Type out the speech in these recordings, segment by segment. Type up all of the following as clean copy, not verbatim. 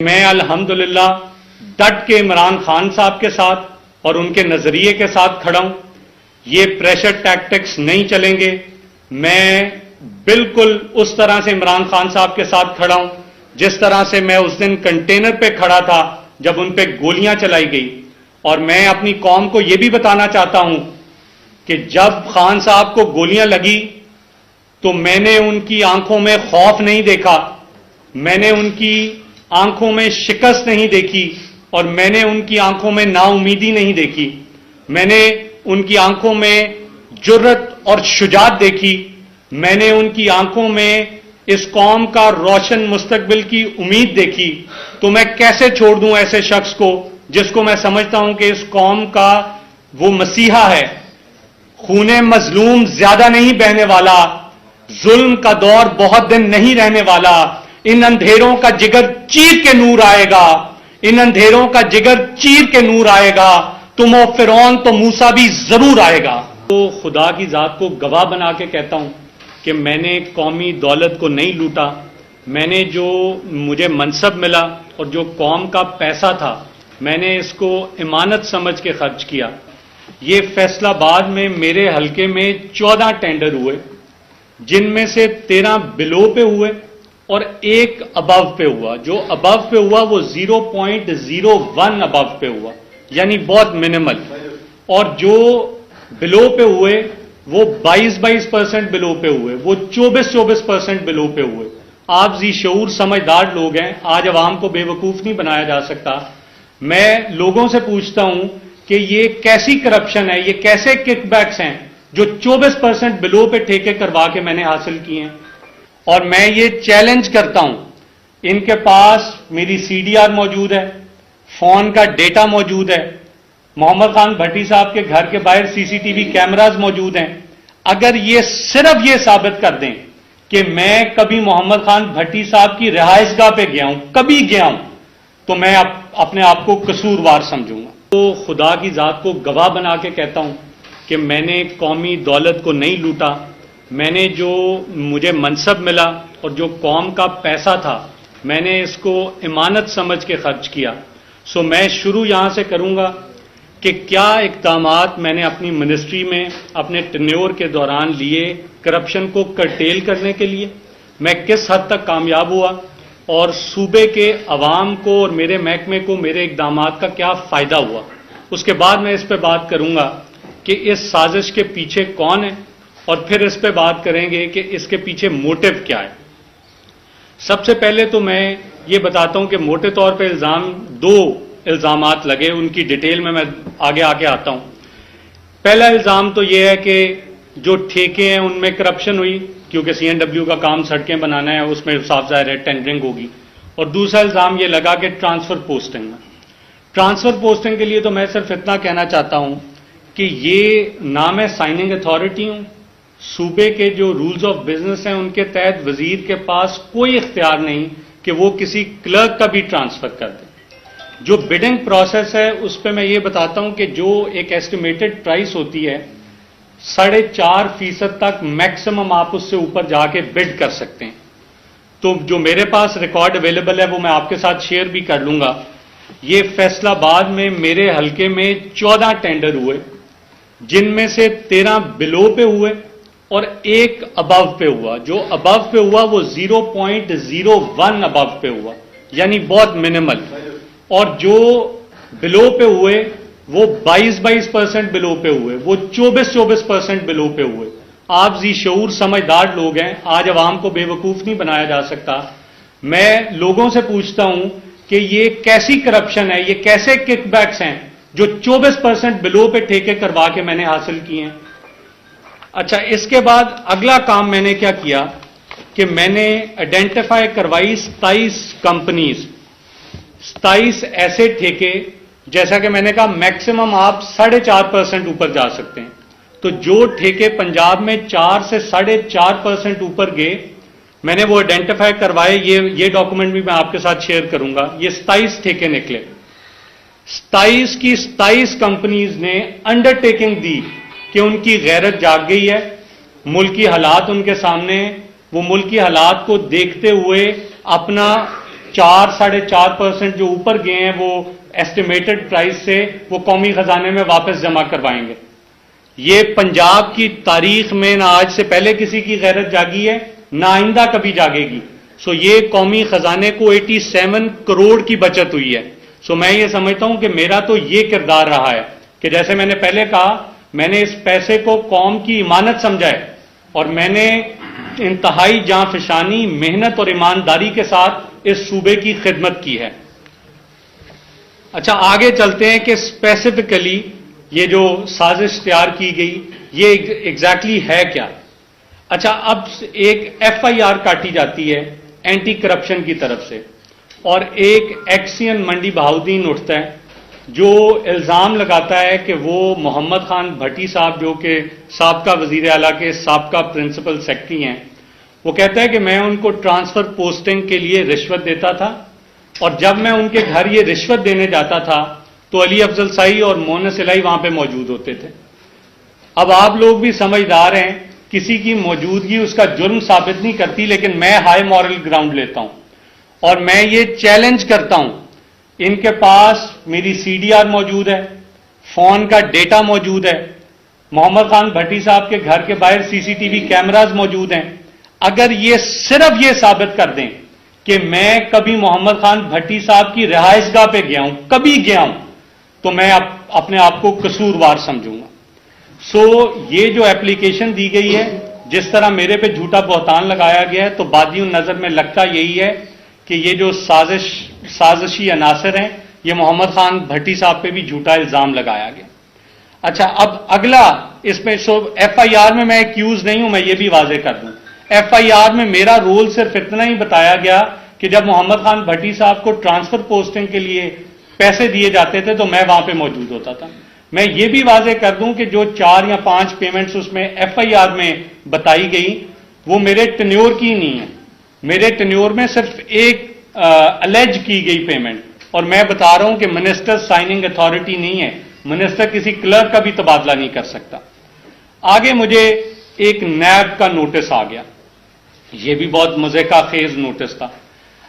میں الحمدللہ ڈٹ کے عمران خان صاحب کے ساتھ اور ان کے نظریے کے ساتھ کھڑا ہوں. یہ پریشر ٹیکٹکس نہیں چلیں گے. میں بالکل اس طرح سے عمران خان صاحب کے ساتھ کھڑا ہوں جس طرح سے میں اس دن کنٹینر پہ کھڑا تھا جب ان پہ گولیاں چلائی گئی. اور میں اپنی قوم کو یہ بھی بتانا چاہتا ہوں کہ جب خان صاحب کو گولیاں لگی تو میں نے ان کی آنکھوں میں خوف نہیں دیکھا, میں نے ان کی آنکھوں میں شکست نہیں دیکھی, اور میں نے ان کی آنکھوں میں نا امیدی نہیں دیکھی. میں نے ان کی آنکھوں میں جرت اور شجاعت دیکھی. میں نے ان کی آنکھوں میں اس قوم کا روشن مستقبل کی امید دیکھی. تو میں کیسے چھوڑ دوں ایسے شخص کو جس کو میں سمجھتا ہوں کہ اس قوم کا وہ مسیحا ہے. خون مظلوم زیادہ نہیں بہنے والا, ظلم کا دور بہت دن نہیں رہنے والا. ان اندھیروں کا جگر چیر کے نور آئے گا, ان اندھیروں کا جگر چیر کے نور آئے گا. تم و فرعون تو موسیٰ بھی ضرور آئے گا. تو خدا کی ذات کو گواہ بنا کے کہتا ہوں کہ میں نے قومی دولت کو نہیں لوٹا. میں نے جو مجھے منصب ملا اور جو قوم کا پیسہ تھا میں نے اس کو امانت سمجھ کے خرچ کیا. یہ فیصل آباد میں میرے حلقے میں 14 ٹینڈر ہوئے, جن میں سے 13 بلو پہ ہوئے اور ایک ابو پہ ہوا. جو ابو پہ ہوا وہ 0.01 ابو پہ ہوا, یعنی بہت منیمل. اور جو بلو پہ ہوئے وہ 22% بلو پہ ہوئے, وہ 24% بلو پہ ہوئے. آپ ذی شعور سمجھدار لوگ ہیں, آج عوام کو بے وقوف نہیں بنایا جا سکتا. میں لوگوں سے پوچھتا ہوں کہ یہ کیسی کرپشن ہے, یہ کیسے کک بیکس ہیں جو 24% بلو پہ ٹھیکے کروا کے میں نے حاصل کیے ہیں. اور میں یہ چیلنج کرتا ہوں, ان کے پاس میری CDR موجود ہے, فون کا ڈیٹا موجود ہے, محمد خان بھٹی صاحب کے گھر کے باہر CCTV کیمراز موجود ہیں. اگر یہ صرف یہ ثابت کر دیں کہ میں کبھی محمد خان بھٹی صاحب کی رہائش گاہ پہ گیا ہوں, کبھی گیا ہوں, تو میں اپنے آپ کو قصوروار سمجھوں گا. تو خدا کی ذات کو گواہ بنا کے کہتا ہوں کہ میں نے قومی دولت کو نہیں لوٹا. میں نے جو مجھے منصب ملا اور جو قوم کا پیسہ تھا میں نے اس کو امانت سمجھ کے خرچ کیا. سو میں شروع یہاں سے کروں گا کہ کیا اقدامات میں نے اپنی منسٹری میں اپنے ٹینیور کے دوران لیے کرپشن کو کرٹیل کرنے کے لیے, میں کس حد تک کامیاب ہوا, اور صوبے کے عوام کو اور میرے محکمے کو میرے اقدامات کا کیا فائدہ ہوا. اس کے بعد میں اس پہ بات کروں گا کہ اس سازش کے پیچھے کون ہے, اور پھر اس پہ بات کریں گے کہ اس کے پیچھے موٹیو کیا ہے. سب سے پہلے تو میں یہ بتاتا ہوں کہ موٹے طور پہ دو الزامات لگے, ان کی ڈیٹیل میں آگے آتا ہوں. پہلا الزام تو یہ ہے کہ جو ٹھیکے ہیں ان میں کرپشن ہوئی, کیونکہ CNW کا کام سڑکیں بنانا ہے, اس میں صاف ظاہر ہے ٹینڈرنگ ہوگی. اور دوسرا الزام یہ لگا کہ ٹرانسفر پوسٹنگ کے لیے تو میں صرف اتنا کہنا چاہتا ہوں کہ یہ نہ میں سائننگ اتھارٹی ہوں. صوبے کے جو رولز آف بزنس ہیں ان کے تحت وزیر کے پاس کوئی اختیار نہیں کہ وہ کسی کلرک کا بھی ٹرانسفر کر دے. جو بڈنگ پروسیس ہے اس پہ میں یہ بتاتا ہوں کہ جو ایک ایسٹیمیٹڈ پرائس ہوتی ہے 4.5% تک میکسیمم آپ اس سے اوپر جا کے بڈ کر سکتے ہیں. تو جو میرے پاس ریکارڈ اویلیبل ہے وہ میں آپ کے ساتھ شیئر بھی کر لوں گا. یہ فیصل آباد میں میرے حلقے میں 14 ٹینڈر ہوئے, جن میں سے 13 بلو پہ ہوئے اور ایک ابو پہ ہوا. جو ابو پہ ہوا وہ 0.01 ابو پہ ہوا, یعنی بہت منیمل. اور جو بلو پہ ہوئے وہ 22% بلو پہ ہوئے, وہ 24% بلو پہ ہوئے. آپ ذی شعور سمجھدار لوگ ہیں, آج عوام کو بے وقوف نہیں بنایا جا سکتا. میں لوگوں سے پوچھتا ہوں کہ یہ کیسی کرپشن ہے, یہ کیسے کک بیکس ہیں جو 24% بلو پہ ٹھیکے کروا کے میں نے حاصل کیے ہیں. اچھا, اس کے بعد اگلا کام میں نے کیا کیا کہ میں نے آئیڈینٹیفائی کروائی 27 کمپنیز, 27 ایسے ٹھیکے, جیسا کہ میں نے کہا میکسیمم آپ 4.5% اوپر جا سکتے ہیں. تو جو ٹھیکے پنجاب میں 4 سے 4.5% اوپر گئے میں نے وہ آئیڈینٹیفائی کروائے. یہ ڈاکومنٹ بھی میں آپ کے ساتھ شیئر کروں گا. یہ 27 ٹھیکے نکلے. 27 کی 27 کمپنیز نے انڈر ٹیکنگ دی کہ ان کی غیرت جاگ گئی ہے, ملکی حالات ان کے سامنے ہیں, وہ ملکی حالات کو دیکھتے ہوئے اپنا 4-4.5% جو اوپر گئے ہیں وہ ایسٹیمیٹڈ پرائس سے وہ قومی خزانے میں واپس جمع کروائیں گے. یہ پنجاب کی تاریخ میں نہ آج سے پہلے کسی کی غیرت جاگی ہے نہ آئندہ کبھی جاگے گی. سو یہ قومی خزانے کو 87 کروڑ کی بچت ہوئی ہے. سو میں یہ سمجھتا ہوں کہ میرا تو یہ کردار رہا ہے کہ جیسے میں نے پہلے کہا میں نے اس پیسے کو قوم کی امانت سمجھا ہے اور میں نے انتہائی جاں فشانی محنت اور ایمانداری کے ساتھ اس صوبے کی خدمت کی ہے. اچھا آگے چلتے ہیں کہ اسپیسیفکلی یہ جو سازش تیار کی گئی یہ ایگزیکٹلی ہے کیا. اچھا اب ایک FIR کاٹی جاتی ہے اینٹی کرپشن کی طرف سے اور ایک ایکسین منڈی بہاؤدین اٹھتا ہے جو الزام لگاتا ہے کہ وہ محمد خان بھٹی صاحب جو کہ سابقہ وزیر اعلیٰ کے سابقہ پرنسپل سیکرٹری ہیں وہ کہتا ہے کہ میں ان کو ٹرانسفر پوسٹنگ کے لیے رشوت دیتا تھا اور جب میں ان کے گھر یہ رشوت دینے جاتا تھا تو علی افضل سائی اور مونس الہی وہاں پہ موجود ہوتے تھے. اب آپ لوگ بھی سمجھدار ہیں کسی کی موجودگی اس کا جرم ثابت نہیں کرتی لیکن میں ہائی مورل گراؤنڈ لیتا ہوں اور میں یہ چیلنج کرتا ہوں. ان کے پاس میری CDR موجود ہے, فون کا ڈیٹا موجود ہے, محمد خان بھٹی صاحب کے گھر کے باہر CCTV کیمراز موجود ہیں. اگر یہ صرف یہ ثابت کر دیں کہ میں کبھی محمد خان بھٹی صاحب کی رہائش گاہ پہ گیا ہوں, کبھی گیا ہوں, تو میں اپنے آپ کو قصوروار سمجھوں گا. سو یہ جو اپلیکیشن دی گئی ہے جس طرح میرے پہ جھوٹا بہتان لگایا گیا ہے تو بادی نظر میں لگتا یہی ہے کہ یہ جو سازشی عناصر ہیں یہ محمد خان بھٹی صاحب پہ بھی جھوٹا الزام لگایا گیا. اچھا اب اگلا اس میں FIR میں میں ایکیوز نہیں ہوں, میں یہ بھی واضح کر دوں. FIR میں میرا رول صرف اتنا ہی بتایا گیا کہ جب محمد خان بھٹی صاحب کو ٹرانسفر پوسٹنگ کے لیے پیسے دیے جاتے تھے تو میں وہاں پہ موجود ہوتا تھا. میں یہ بھی واضح کر دوں کہ جو 4 یا 5 پیمنٹس اس میں FIR میں بتائی گئی وہ میرے ٹینیور کی نہیں ہے. میرے ٹینیور میں صرف ایک الیج کی گئی پیمنٹ اور میں بتا رہا ہوں کہ منسٹر سائننگ اتھارٹی نہیں ہے, منسٹر کسی کلرک کا بھی تبادلہ نہیں کر سکتا. آگے مجھے ایک نیب کا نوٹس آ گیا, یہ بھی بہت مضحکہ خیز نوٹس تھا.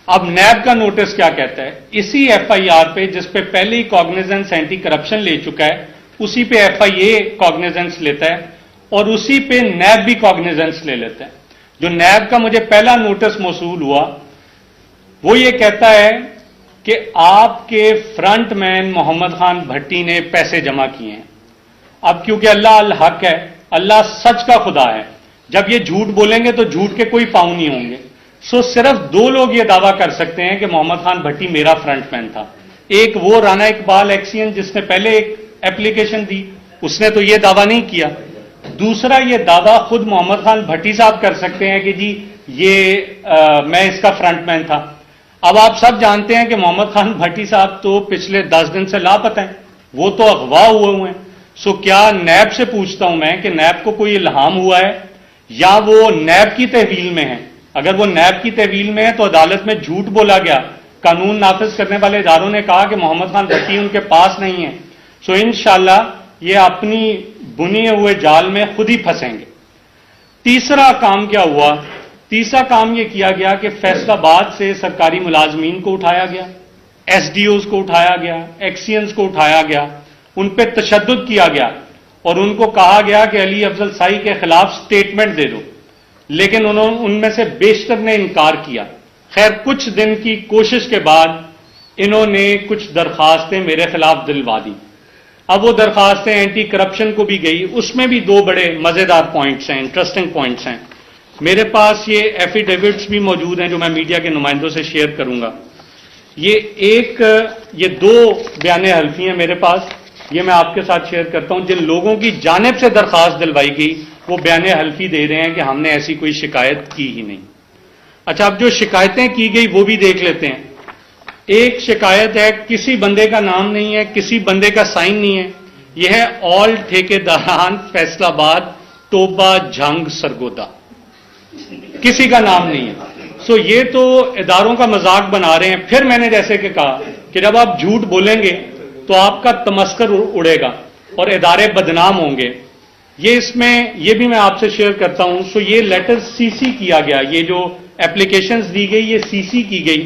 اب نیب کا نوٹس کیا کہتا ہے, اسی FIR پہ جس پہ پہلے ہی کاگنیزنس اینٹی کرپشن لے چکا ہے اسی پہ FIA کاگنیزنس لیتا ہے اور اسی پہ نیب بھی کاگنیزنس لے لیتا ہے. جو نیب کا مجھے پہلا نوٹس موصول ہوا وہ یہ کہتا ہے کہ آپ کے فرنٹ مین محمد خان بھٹی نے پیسے جمع کیے ہیں. اب کیونکہ اللہ الحق ہے, اللہ سچ کا خدا ہے, جب یہ جھوٹ بولیں گے تو جھوٹ کے کوئی پاؤں نہیں ہوں گے. سو صرف 2 لوگ یہ دعویٰ کر سکتے ہیں کہ محمد خان بھٹی میرا فرنٹ مین تھا. ایک وہ رانا اقبال ایکسین جس نے پہلے ایک اپلیکیشن دی, اس نے تو یہ دعویٰ نہیں کیا. دوسرا یہ دعویٰ خود محمد خان بھٹی صاحب کر سکتے ہیں کہ جی یہ میں اس کا فرنٹ مین تھا. اب آپ سب جانتے ہیں کہ محمد خان بھٹی صاحب تو پچھلے 10 دن سے لاپتہ ہیں, وہ تو اغوا ہوئے ہیں. سو کیا نیب سے پوچھتا ہوں میں کہ نیب کو کوئی الہام ہوا ہے یا وہ نیب کی تحویل میں ہے؟ اگر وہ نیب کی تحویل میں ہے تو عدالت میں جھوٹ بولا گیا. قانون نافذ کرنے والے اداروں نے کہا کہ محمد خان بھٹی ان کے پاس نہیں ہے. سو انشاءاللہ یہ اپنی بنے ہوئے جال میں خود ہی پھنسیں گے. تیسرا کام کیا ہوا؟ تیسرا کام یہ کیا گیا کہ فیصل آباد سے سرکاری ملازمین کو اٹھایا گیا, SDOز کو اٹھایا گیا, ایکسینز کو اٹھایا گیا, ان پہ تشدد کیا گیا اور ان کو کہا گیا کہ علی افضل سائی کے خلاف سٹیٹمنٹ دے دو, لیکن ان میں سے بیشتر نے انکار کیا. خیر کچھ دن کی کوشش کے بعد انہوں نے کچھ درخواستیں میرے خلاف دلوا دی. اب وہ درخواستیں اینٹی کرپشن کو بھی گئی, اس میں بھی 2 بڑے مزیدار پوائنٹس ہیں, انٹرسٹنگ پوائنٹس ہیں. میرے پاس یہ ایفیڈیوٹس بھی موجود ہیں جو میں میڈیا کے نمائندوں سے شیئر کروں گا. یہ 2 بیان حلفی ہیں میرے پاس, یہ میں آپ کے ساتھ شیئر کرتا ہوں. جن لوگوں کی جانب سے درخواست دلوائی گئی وہ بیان حلفی دے رہے ہیں کہ ہم نے ایسی کوئی شکایت کی ہی نہیں. اچھا اب جو شکایتیں کی گئی وہ بھی دیکھ لیتے ہیں. ایک شکایت ہے کسی بندے کا نام نہیں ہے, کسی بندے کا سائن نہیں ہے, یہ ہے آل ٹھیکیداران فیصل آباد ٹوبہ جھنگ سرگودا, کسی کا نام نہیں ہے. سو یہ تو اداروں کا مذاق بنا رہے ہیں. پھر میں نے جیسے کہ کہا کہ جب آپ جھوٹ بولیں گے تو آپ کا تمسخر اڑے گا اور ادارے بدنام ہوں گے. یہ بھی میں آپ سے شیئر کرتا ہوں. سو یہ لیٹر CC کیا گیا, یہ جو اپلیکیشنز دی گئی یہ CC کی گئی